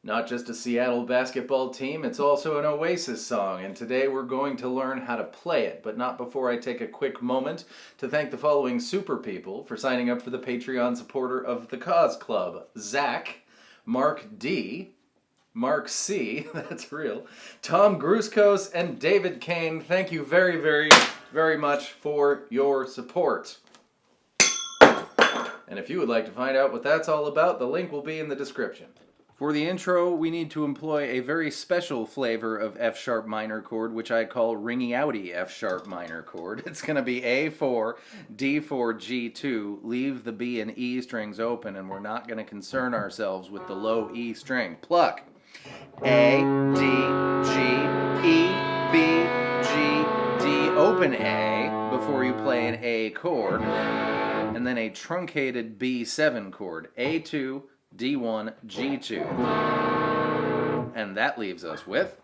Not just a Seattle basketball team, it's also an Oasis song, and today we're going to learn how to play it, but not before I take a quick moment to thank the following super people for signing up for the Patreon supporter of the Cause Club. Zach, Mark D, Mark C, that's real, Tom Gruskos, and David Kane. Thank you very, very, very much for your support. And if you would like to find out what that's all about, the link will be in the description. For the intro, we need to employ a very special flavor of F-sharp minor chord, which I call ringy-outy F-sharp minor chord. It's going to be A4, D4, G2, leave the B and E strings open, and we're not going to concern ourselves with the low E string. Pluck. A, D, G, E, B, G, D, open A before you play an A chord, and then a truncated B7 chord, A2, D1, G2. And that leaves us with...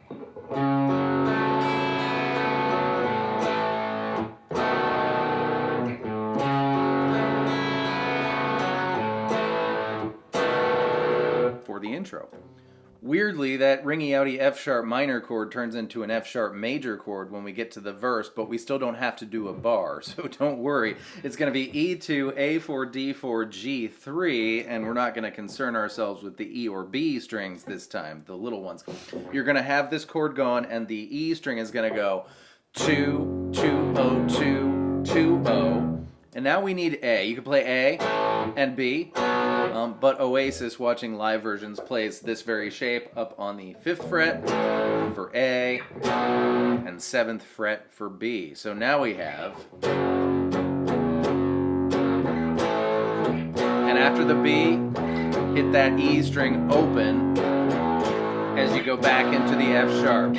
for the intro. Weirdly, that ringy-outy F-sharp minor chord turns into an F-sharp major chord when we get to the verse, but we still don't have to do a bar, so don't worry. It's going to be E2, A4, D4, G3, and we're not going to concern ourselves with the E or B strings this time, the little ones. You're going to have this chord going, and the E string is going to go 2, 2, 0, 2, 2, 0. And now we need A. You can play A and B. But Oasis, watching live versions, plays this very shape up on the 5th fret for A and 7th fret for B. So now we have... And after the B, hit that E string open as you go back into the F sharp.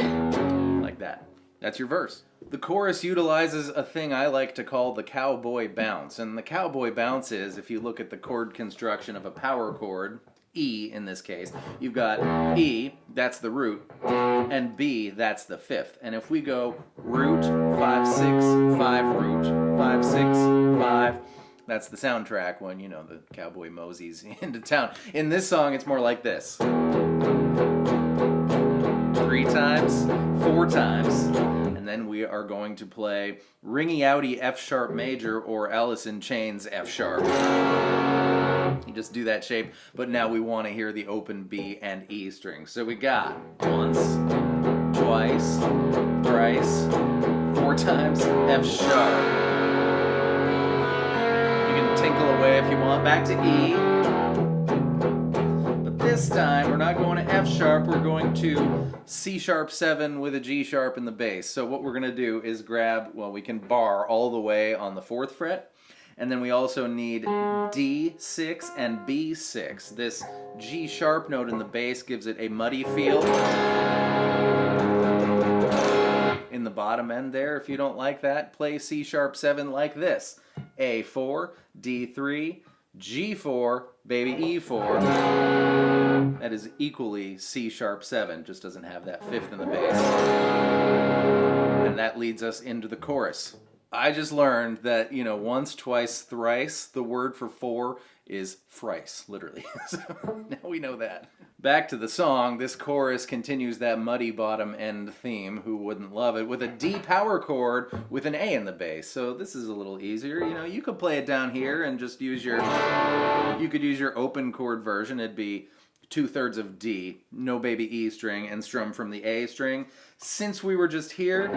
Like that. That's your verse. The chorus utilizes a thing I like to call the cowboy bounce. And the cowboy bounce is, if you look at the chord construction of a power chord, E in this case, you've got E, that's the root, and B, that's the 5th. And if we go root, 5, 6, 5, root, 5, 6, 5, that's the soundtrack when, you know, the cowboy moseys into town. In this song, it's more like this. 3 times, 4 times, and then we are going to play ringy-outy F-sharp major or Alice in Chains F-sharp. You just do that shape, but now we want to hear the open B and E strings. So we got once, twice, thrice, 4 times F-sharp. You can tinkle away if you want, back to E. This time, we're not going to F sharp, we're going to C sharp 7 with a G sharp in the bass. So what we're going to do is grab, well, we can bar all the way on the 4th fret, and then we also need D6 and B6. This G sharp note in the bass gives it a muddy feel in the bottom end there. If you don't like that, play C sharp 7 like this. A4, D3, G4, baby E4. That is equally C sharp 7, just doesn't have that 5th in the bass. And that leads us into the chorus. I just learned that, you know, once, twice, thrice, the word for 4 is thrice, literally. So now we know that. Back to the song, this chorus continues that muddy bottom end theme, who wouldn't love it, with a D power chord with an A in the bass. So this is a little easier. You know, you could play it down here and just use your, you could use your open chord version. It'd be 2/3 of D, no baby E string, and strum from the A string. Since we were just here,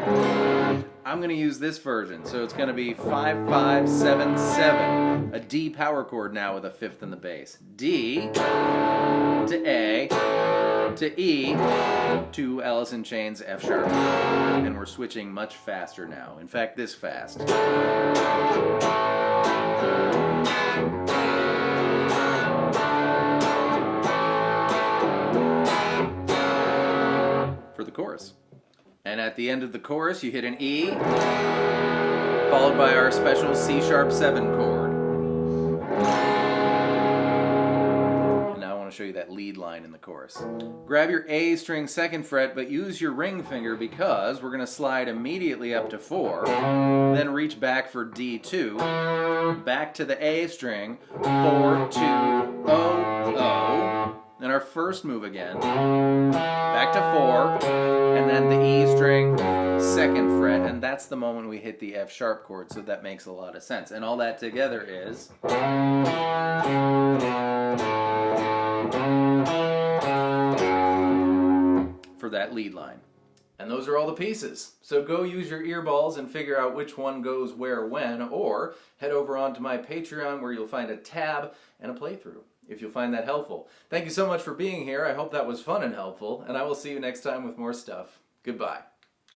I'm going to use this version. So it's going to be 5, 5, 7, 7. A D power chord now with a 5th in the bass. D to A to E to Alice in Chains F sharp. And we're switching much faster now. In fact, this fast. For the chorus. And at the end of the chorus, you hit an E, followed by our special C sharp 7 chord. And now I want to show you that lead line in the chorus. Grab your A string 2nd fret, but use your ring finger because we're going to slide immediately up to 4, then reach back for D2, back to the A string, 4, 2, 0, 0, Then our first move again, back to 4, and then the E string, 2nd fret, and that's the moment we hit the F sharp chord, so that makes a lot of sense. And all that together is for that lead line. And those are all the pieces. So go use your earballs and figure out which one goes where when, or head over onto my Patreon where you'll find a tab and a playthrough, if you'll find that helpful. Thank you so much for being here. I hope that was fun and helpful, and I will see you next time with more stuff. Goodbye.